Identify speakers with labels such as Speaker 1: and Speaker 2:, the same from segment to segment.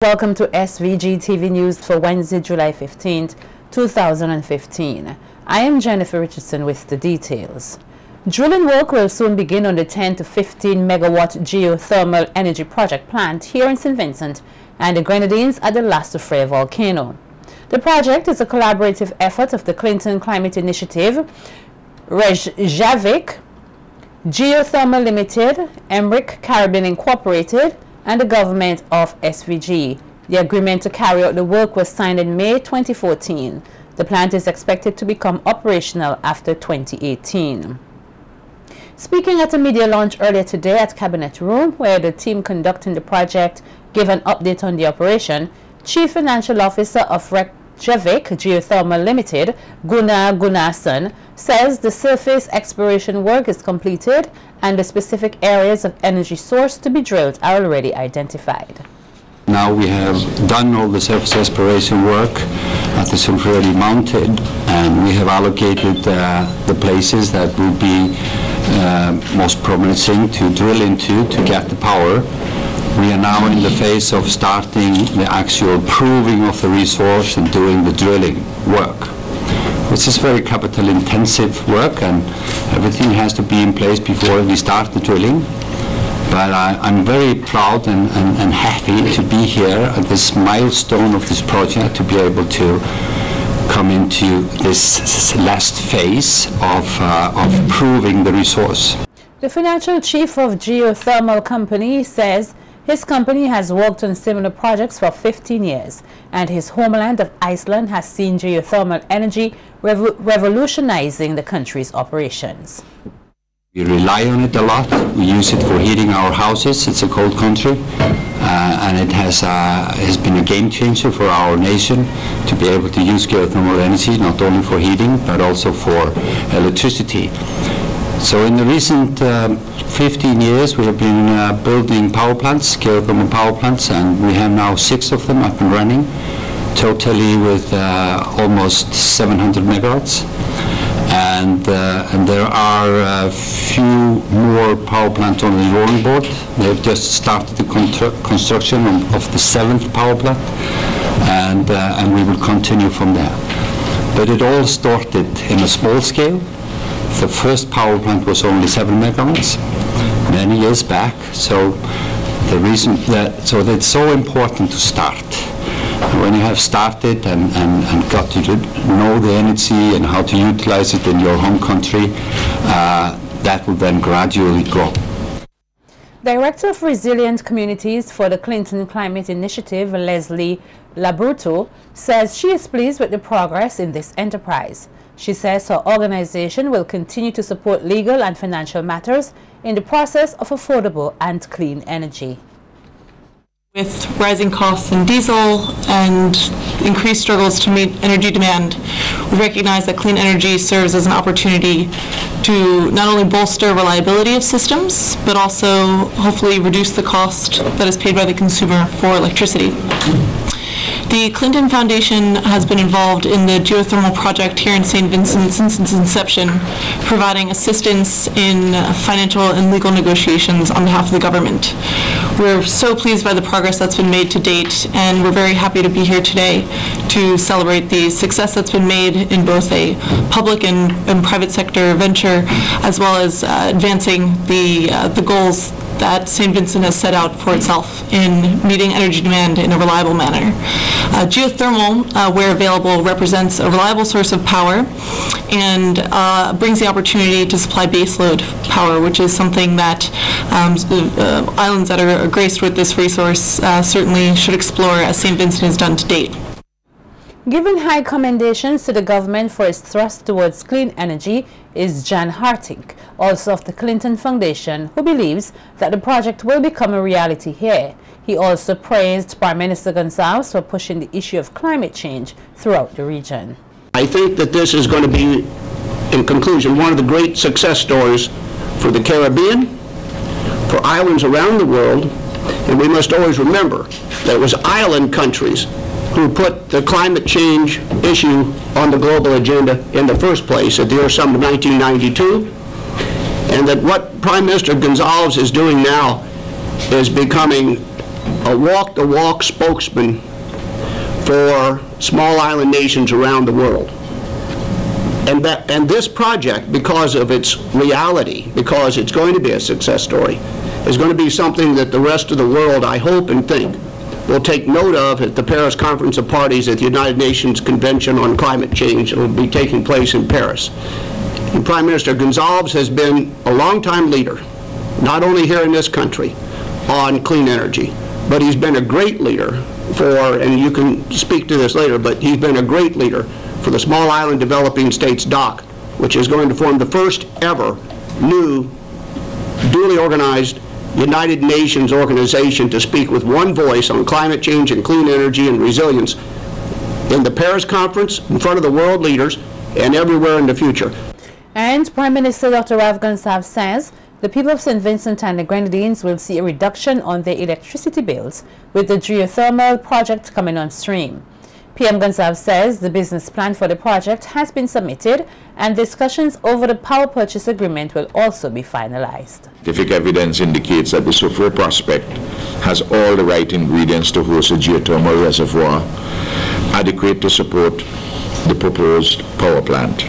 Speaker 1: Welcome to SVG-TV News for Wednesday, July 15th, 2015. I am Jennifer Richardson with the details. Drilling work will soon begin on the 10 to 15 megawatt geothermal energy project plant here in St. Vincent and the Grenadines at the Las Sofre volcano. The project is a collaborative effort of the Clinton Climate Initiative, Reykjavik, Geothermal Limited, Emmerich Caribbean Incorporated, and the government of SVG. The agreement to carry out the work was signed in May 2014. The plant is expected to become operational after 2018. Speaking at a media launch earlier today at Cabinet Room, where the team conducting the project gave an update on the operation, Chief Financial Officer of Reykjavik Geothermal Limited, Gunnar Gunnarsson, says the surface exploration work is completed and the specific areas of energy source to be drilled are already identified.
Speaker 2: Now we have done all the surface exploration work at the Sulphurelli Mountain, and we have allocated the places that will be most promising to drill into to get the power. We are now in the phase of starting the actual proving of the resource and doing the drilling work. This is very capital intensive work and everything has to be in place before we start the drilling. But I'm very proud and happy to be here at this milestone of this project, to be able to come into this last phase of proving the resource.
Speaker 1: The financial chief of Geothermal company says his company has worked on similar projects for 15 years, and his homeland of Iceland has seen geothermal energy revolutionizing the country's operations.
Speaker 2: We rely on it a lot. We use it for heating our houses. It's a cold country, and it has been a game changer for our nation to be able to use geothermal energy, not only for heating, but also for electricity. So in the recent 15 years, we have been building power plants, geothermal power plants, and we have now 6 of them up and running, totally with almost 700 megawatts. And there are a few more power plants on the drawing board. They have just started the construction of the 7th power plant, and we will continue from there. But it all started in a small scale. The first power plant was only 7 megawatts many years back. So the reason so it's so important to start. When you have started and got to know the energy and how to utilize it in your home country, that will then gradually grow.
Speaker 1: Director of Resilient Communities for the Clinton Climate Initiative, Leslie Labruto, says she is pleased with the progress in this enterprise. She says her organization will continue to support legal and financial matters in the process of affordable and clean energy.
Speaker 3: With rising costs in diesel and increased struggles to meet energy demand, we recognize that clean energy serves as an opportunity to not only bolster reliability of systems, but also hopefully reduce the cost that is paid by the consumer for electricity. The Clinton Foundation has been involved in the geothermal project here in St. Vincent since its inception, providing assistance in financial and legal negotiations on behalf of the government. We're so pleased by the progress that's been made to date, and we're very happy to be here today to celebrate the success that's been made in both a public and private sector venture, as well as advancing the goals that St. Vincent has set out for itself in meeting energy demand in a reliable manner. Geothermal, where available, represents a reliable source of power and brings the opportunity to supply baseload power, which is something that islands that are graced with this resource certainly should explore, as St. Vincent has done to date.
Speaker 1: Giving high commendations to the government for its thrust towards clean energy is Jan Hartig, also of the Clinton Foundation, who believes that the project will become a reality here. He also praised Prime Minister Gonzalez for pushing the issue of climate change throughout the region.
Speaker 4: I think that this is going to be, in conclusion, one of the great success stories for the Caribbean, for islands around the world, and we must always remember that it was island countries who put the climate change issue on the global agenda in the first place at the Earth Summit of 1992, and that what Prime Minister Gonzalez is doing now is becoming a walk-the-walk spokesman for small island nations around the world. And this project, because of its reality, because it's going to be a success story, is going to be something that the rest of the world, I hope and think, will take note of at the Paris Conference of Parties at the United Nations Convention on Climate Change that will be taking place in Paris. And Prime Minister Gonsalves has been a longtime leader, not only here in this country, on clean energy, but he's been a great leader for, and you can speak to this later, but he's been a great leader for the Small Island Developing States DOC, which is going to form the first ever new duly organized United Nations organization to speak with one voice on climate change and clean energy and resilience in the Paris conference, in front of the world leaders, and everywhere in the future.
Speaker 1: And Prime Minister Dr. Rav Gonsalves says the people of St. Vincent and the Grenadines will see a reduction on their electricity bills with the geothermal project coming on stream. PM Gonsalves says the business plan for the project has been submitted and discussions over the power purchase agreement will also be finalized.
Speaker 5: Scientific evidence indicates that the Soufriere prospect has all the right ingredients to host a geothermal reservoir adequate to support the proposed power plant,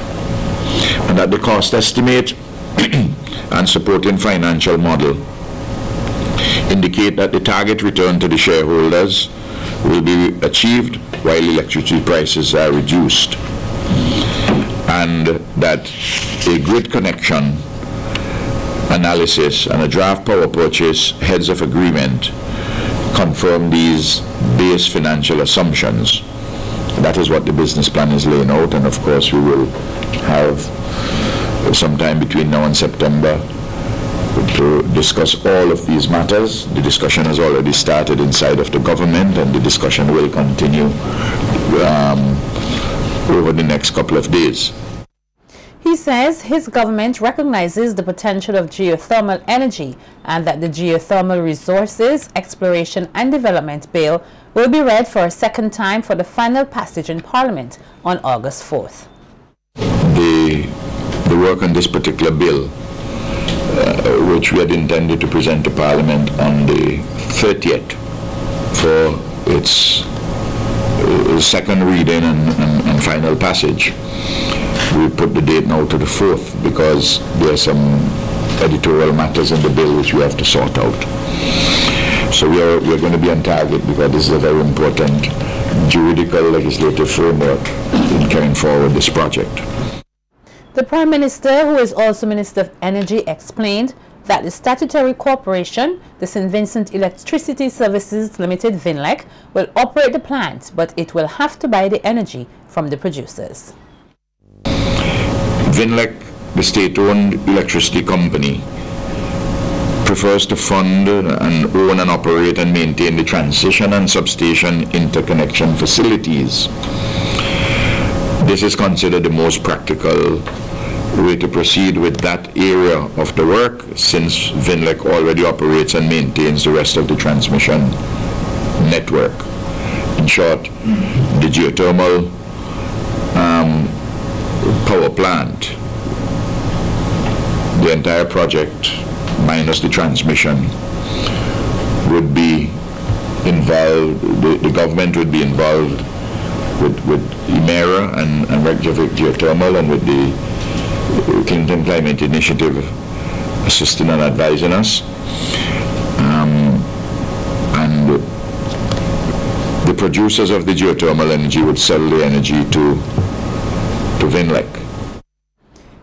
Speaker 5: and that the cost estimate and supporting financial model indicate that the target return to the shareholders will be achieved while electricity prices are reduced, and that a grid connection analysis and a draft power purchase heads of agreement confirm these base financial assumptions. That is what the business plan is laying out, and of course we will have sometime between now and September to discuss all of these matters. The discussion has already started inside of the government, and the discussion will continue over the next couple of days.
Speaker 1: He says his government recognizes the potential of geothermal energy and that the Geothermal Resources, Exploration and Development Bill will be read for a second time for the final passage in Parliament on August 4th.
Speaker 5: The work on this particular bill, which we had intended to present to Parliament on the 30th for its second reading and final passage, we put the date now to the 4th because there are some editorial matters in the bill which we have to sort out. So we're going to be on target because this is a very important juridical legislative framework in carrying forward this project.
Speaker 1: The Prime Minister, who is also Minister of Energy, explained that the statutory corporation, the St. Vincent Electricity Services Limited, VINLEC, will operate the plant, but it will have to buy the energy from the producers.
Speaker 5: VINLEC, the state-owned electricity company, prefers to fund and own and operate and maintain the transition and substation interconnection facilities. This is considered the most practical way to proceed with that area of the work, since VINLEC already operates and maintains the rest of the transmission network. In short, the geothermal power plant, the entire project minus the transmission, would be involved, the government would be involved with EMERA and Reykjavik Geothermal, and with the Kingstown Climate Initiative assisting and advising us. And the producers of the geothermal energy would sell the energy to VINLEC.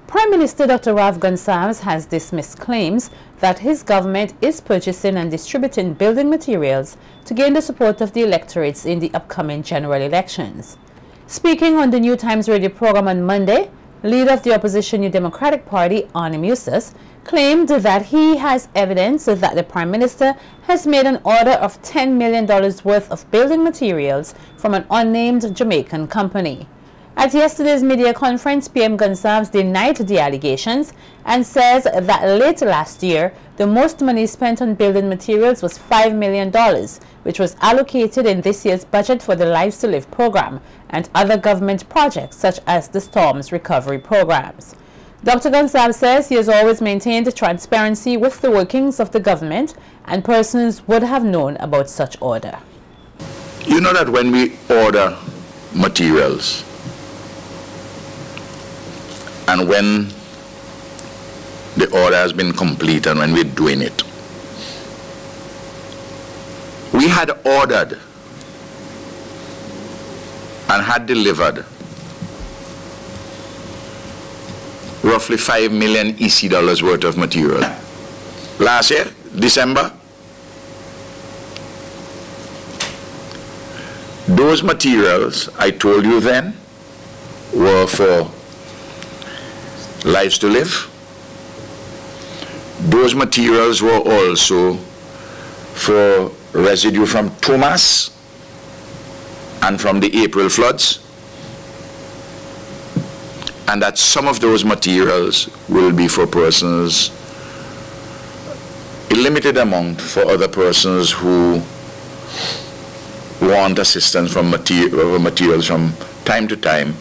Speaker 1: Prime Minister Dr. Rav Gonsalves has dismissed claims that his government is purchasing and distributing building materials to gain the support of the electorates in the upcoming general elections. Speaking on the New Times radio program on Monday, leader of the opposition New Democratic Party, Arnie Musis, claimed that he has evidence that the Prime Minister has made an order of $10 million worth of building materials from an unnamed Jamaican company. At yesterday's media conference, PM Gonsalves denied the allegations and says that late last year, the most money spent on building materials was $5 million, which was allocated in this year's budget for the Lives to Live program and other government projects such as the storms recovery programs. Dr. Gonsalves says he has always maintained transparency with the workings of the government, and persons would have known about such order.
Speaker 5: You know that when we order materials and when the order has been complete and when we're doing it, we had ordered and had delivered roughly 5 million EC dollars worth of material. Last year, December, those materials, I told you then, were for Lives to Live. Those materials were also for residue from Thomas and from the April floods, and that some of those materials will be for persons, a limited amount for other persons who want assistance from materials from time to time,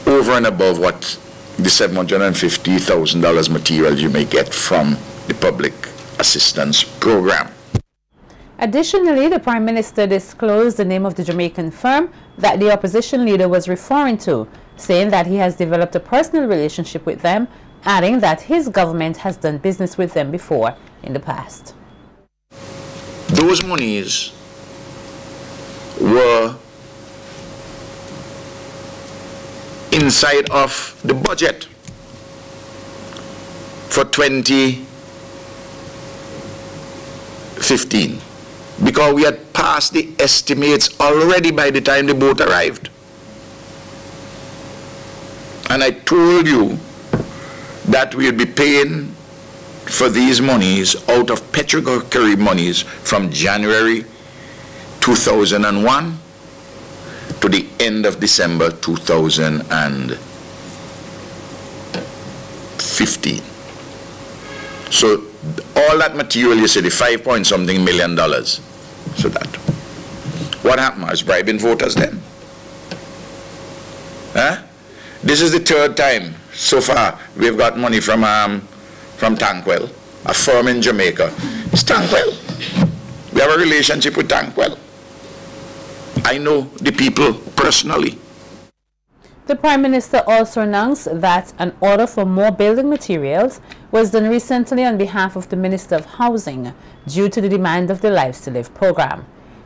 Speaker 5: over and above what the $750,000 material you may get from the public assistance program.
Speaker 1: Additionally, the Prime Minister disclosed the name of the Jamaican firm that the opposition leader was referring to, saying that he has developed a personal relationship with them, adding that his government has done business with them before in the past.
Speaker 5: Those monies were inside of the budget for 2015, because we had passed the estimates already by the time the boat arrived. And I told you that we would be paying for these monies out of Petrocurry monies from January 2001 to the end of December 2015. So all that material, you see, the $5-point-something million. So that. What happened? I was bribing voters then. Huh? This is the third time so far we've got money from Tankwell, a firm in Jamaica. It's Tankwell. We have a relationship with Tankwell. I know the people personally.
Speaker 1: The Prime Minister also announced that an order for more building materials was done recently on behalf of the Minister of Housing due to the demand of the Lives to Live program.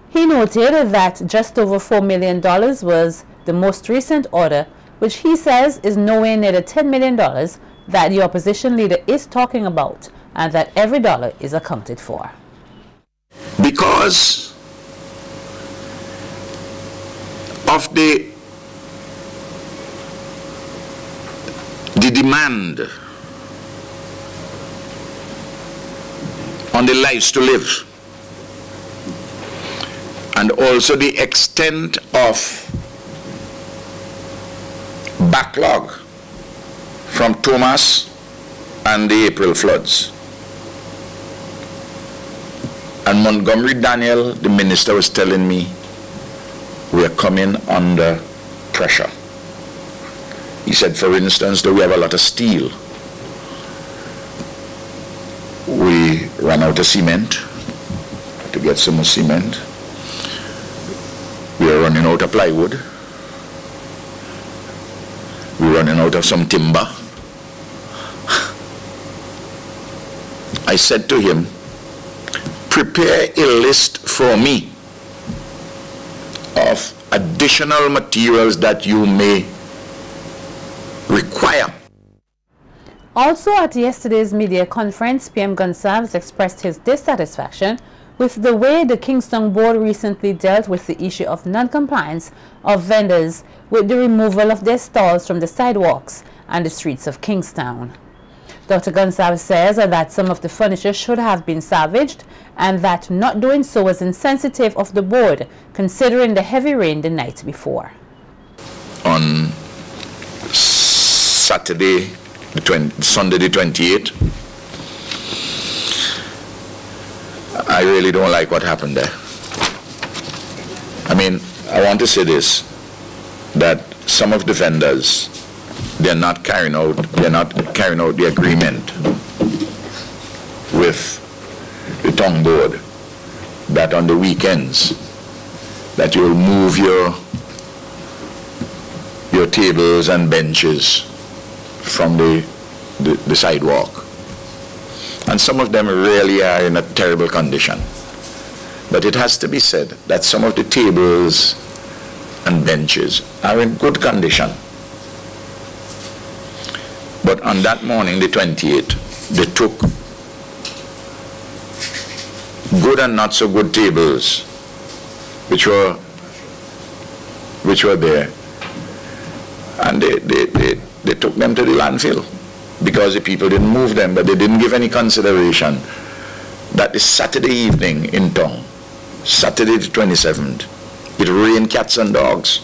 Speaker 1: He noted that just over $4 million was the most recent order, which he says is nowhere near the $10 million that the opposition leader is talking about, and that every dollar is accounted for.
Speaker 5: Because of the demand on the Lives to Live, and also the extent of backlog from Thomas and the April floods. And Montgomery Daniel, the minister, was telling me, we are coming under pressure. He said, for instance, that we have a lot of steel. We ran out of cement to get some more cement. We are running out of plywood. We're running out of some timber. I said to him, prepare a list for me of additional materials that you may require.
Speaker 1: Also at yesterday's media conference, PM Gonsalves expressed his dissatisfaction with the way the Kingstown board recently dealt with the issue of non-compliance of vendors with the removal of their stalls from the sidewalks and the streets of Kingstown. Dr. Gonsalves says that some of the furniture should have been salvaged and that not doing so was insensitive of the board, considering the heavy rain the night before.
Speaker 5: On Sunday the 28th, I really don't like what happened there. I mean, I want to say this, that some of the vendors they're not carrying out the agreement with the tongue board that on the weekends that you'll move your tables and benches from the sidewalk. And some of them really are in a terrible condition. But it has to be said that some of the tables and benches are in good condition. But on that morning, the 28th, they took good and not so good tables which were there, and they took them to the landfill because the people didn't move them, but they didn't give any consideration that the Saturday evening in town, Saturday the 27th, it rained cats and dogs.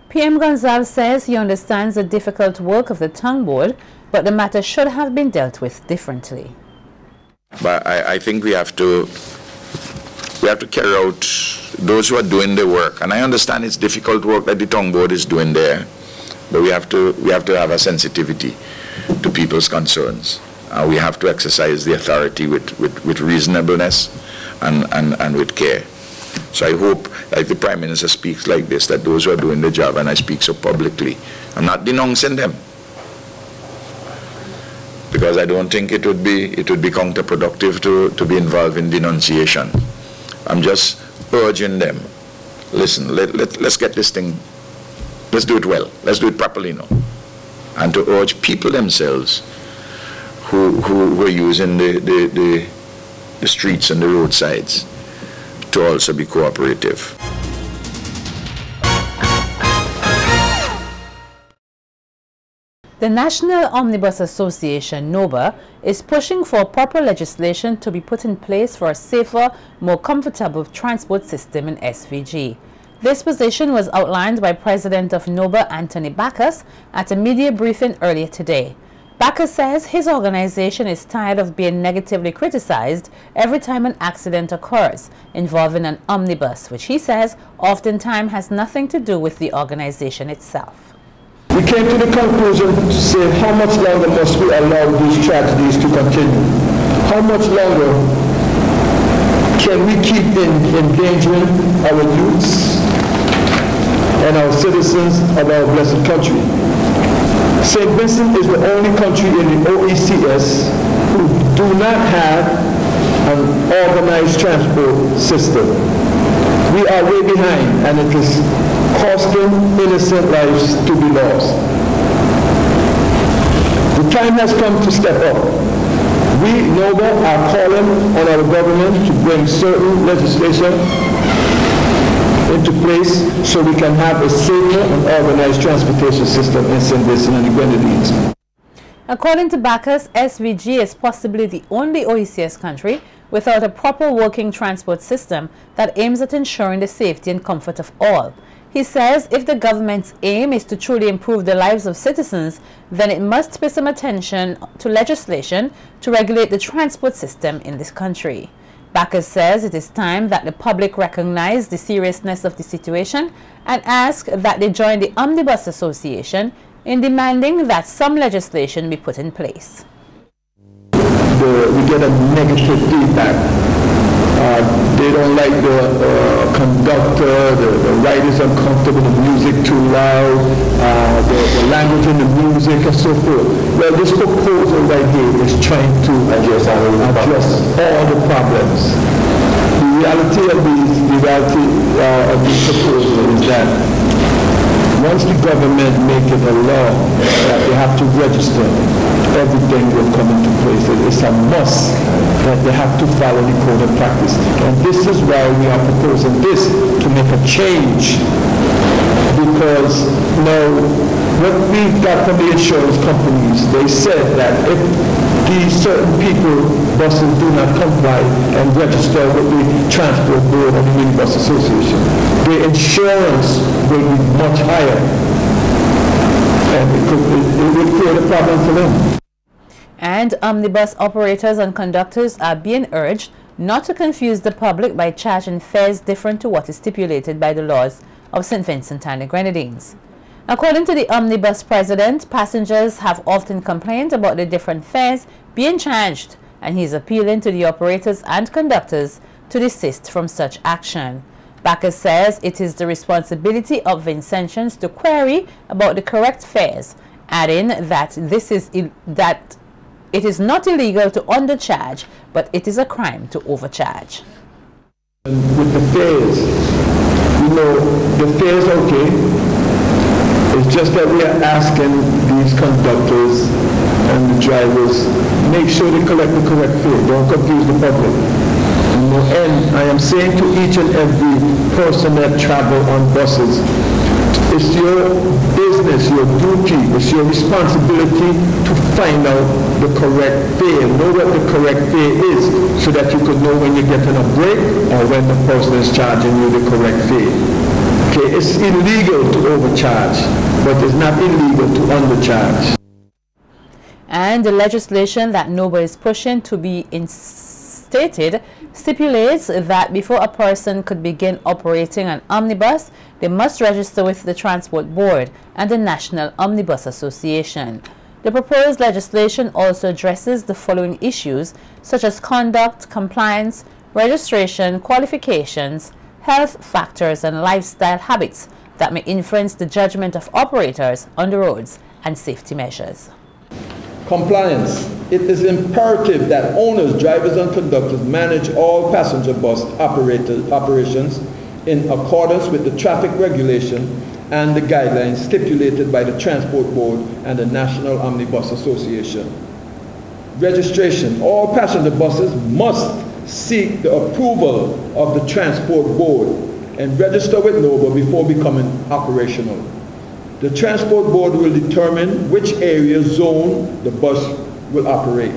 Speaker 1: PM Gonzalez says he understands the difficult work of the tongue board, but the matter should have been dealt with differently.
Speaker 5: But I think we have to carry out those who are doing the work, and I understand it's difficult work that the tongue board is doing there, but we have to have a sensitivity to people's concerns. We have to exercise the authority with reasonableness and with care. So I hope, like the Prime Minister speaks like this, that those who are doing the job, and I speak so publicly, I'm not denouncing them, because I don't think it would be counterproductive to be involved in denunciation. I'm just urging them, listen, let's get this thing, let's do it well, let's do it properly now. And to urge people themselves who are using the streets and the roadsides to also be cooperative.
Speaker 1: The National Omnibus Association, NOBA, is pushing for proper legislation to be put in place for a safer, more comfortable transport system in SVG. This position was outlined by President of NOBA, Anthony Bacchus, at a media briefing earlier today. Bacchus says his organization is tired of being negatively criticized every time an accident occurs involving an omnibus, which he says oftentimes has nothing to do with the organization itself.
Speaker 6: We came to the conclusion to say, how much longer must we allow these tragedies to continue? How much longer can we keep endangering our youths and our citizens of our blessed country? St. Vincent is the only country in the OECS who do not have an organized transport system. We are way behind, and it is costing innocent lives to be lost. The time has come to step up. We, NOBA, are calling on our government to bring certain legislation into place so we can have a safer and organized transportation system in St. Vincent and the Grenadines.
Speaker 1: According to Bacchus, SVG is possibly the only OECS country without a proper working transport system that aims at ensuring the safety and comfort of all. He says if the government's aim is to truly improve the lives of citizens, then it must pay some attention to legislation to regulate the transport system in this country. Bacchus says it is time that the public recognize the seriousness of the situation and ask that they join the Omnibus Association in demanding that some legislation be put in place.
Speaker 6: We get a negative feedback. They don't like the conductor, the riders uncomfortable, the music too loud, the language in the music and so forth. Well, this proposal right here is trying to address all the problems. The reality of this proposal is that once the government make it a law that they have to register, everything will come into place. It's a must that they have to follow the code of practice. And this is why we are proposing this, to make a change. Because now, what we've got from the insurance companies, they said that if these certain people, buses do not comply and register with the Transport Board and the Minibus Association, the insurance will be much higher. And it would create a problem for them.
Speaker 1: And omnibus operators and conductors are being urged not to confuse the public by charging fares different to what is stipulated by the laws of St. Vincent and the Grenadines. According to the omnibus president, passengers have often complained about the different fares being charged, and he is appealing to the operators and conductors to desist from such action. Bacchus says it is the responsibility of Vincentians to query about the correct fares, adding that it is not illegal to undercharge, but it is a crime to overcharge.
Speaker 6: With the fares, you know, the fares are okay. It's just that we are asking these conductors and the drivers, make sure they collect the correct fare. Don't confuse the public. And I am saying to each and every person that travel on buses, it's your business, your duty, it's your responsibility to find out the correct fare. Know what the correct fare is so that you could know when you're getting a break or when the person is charging you the correct fare. Okay, it's illegal to overcharge, but it's not illegal to undercharge.
Speaker 1: And the legislation that NOBA is pushing to be instated stipulates that before a person could begin operating an omnibus, they must register with the Transport Board and the National Omnibus Association. The proposed legislation also addresses the following issues such as conduct, compliance, registration, qualifications, health factors, and lifestyle habits that may influence the judgment of operators on the roads and safety measures.
Speaker 7: Compliance. It is imperative that owners, drivers, and conductors manage all passenger bus operations in accordance with the traffic regulation and the guidelines stipulated by the Transport Board and the National Omnibus Association. Registration. All passenger buses must seek the approval of the Transport Board and register with NOBA before becoming operational. The Transport Board will determine which area zone the bus will operate.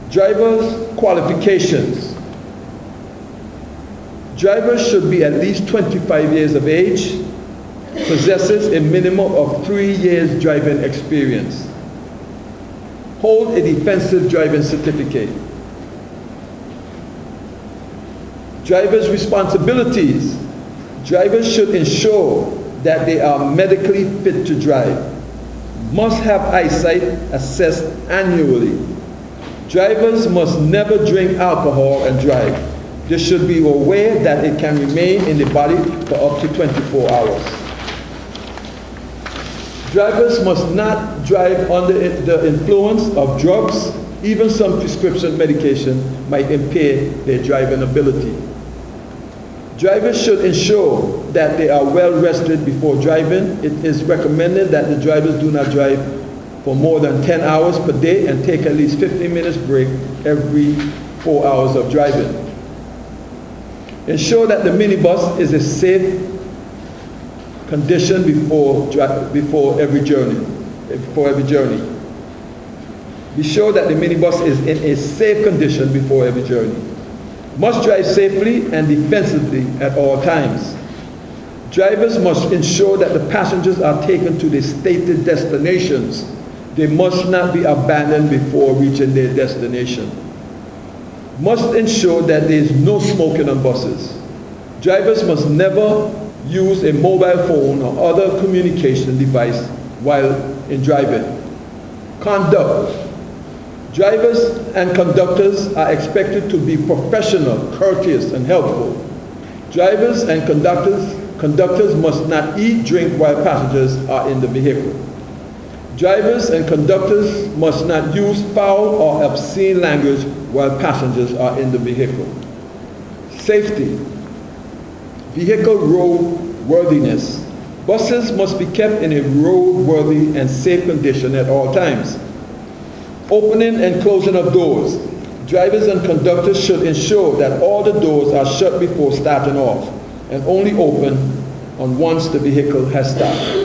Speaker 7: Drivers' qualifications. Drivers should be at least 25 years of age, possesses a minimum of 3 years driving experience, hold a defensive driving certificate. Drivers' responsibilities. Drivers should ensure that they are medically fit to drive, must have eyesight assessed annually. Drivers must never drink alcohol and drive. They should be aware that it can remain in the body for up to 24 hours. Drivers must not drive under the influence of drugs. Even some prescription medication might impair their driving ability. Drivers should ensure that they are well rested before driving. It is recommended that the drivers do not drive for more than 10 hours per day and take at least 15 minutes break every 4 hours of driving. Ensure that the minibus is a safe condition before every journey. Be sure that the minibus is in a safe condition before every journey. Must drive safely and defensively at all times. Drivers must ensure that the passengers are taken to their stated destinations. They must not be abandoned before reaching their destination. Must ensure that there is no smoking on buses. Drivers must never use a mobile phone or other communication device while in driving. Conduct. Drivers and conductors are expected to be professional, courteous, and helpful. Drivers and conductors must not eat, drink while passengers are in the vehicle. Drivers and conductors must not use foul or obscene language while passengers are in the vehicle. Safety. Vehicle roadworthiness. Buses must be kept in a roadworthy and safe condition at all times. Opening and closing of doors. Drivers and conductors should ensure that all the doors are shut before starting off and only open once the vehicle has stopped.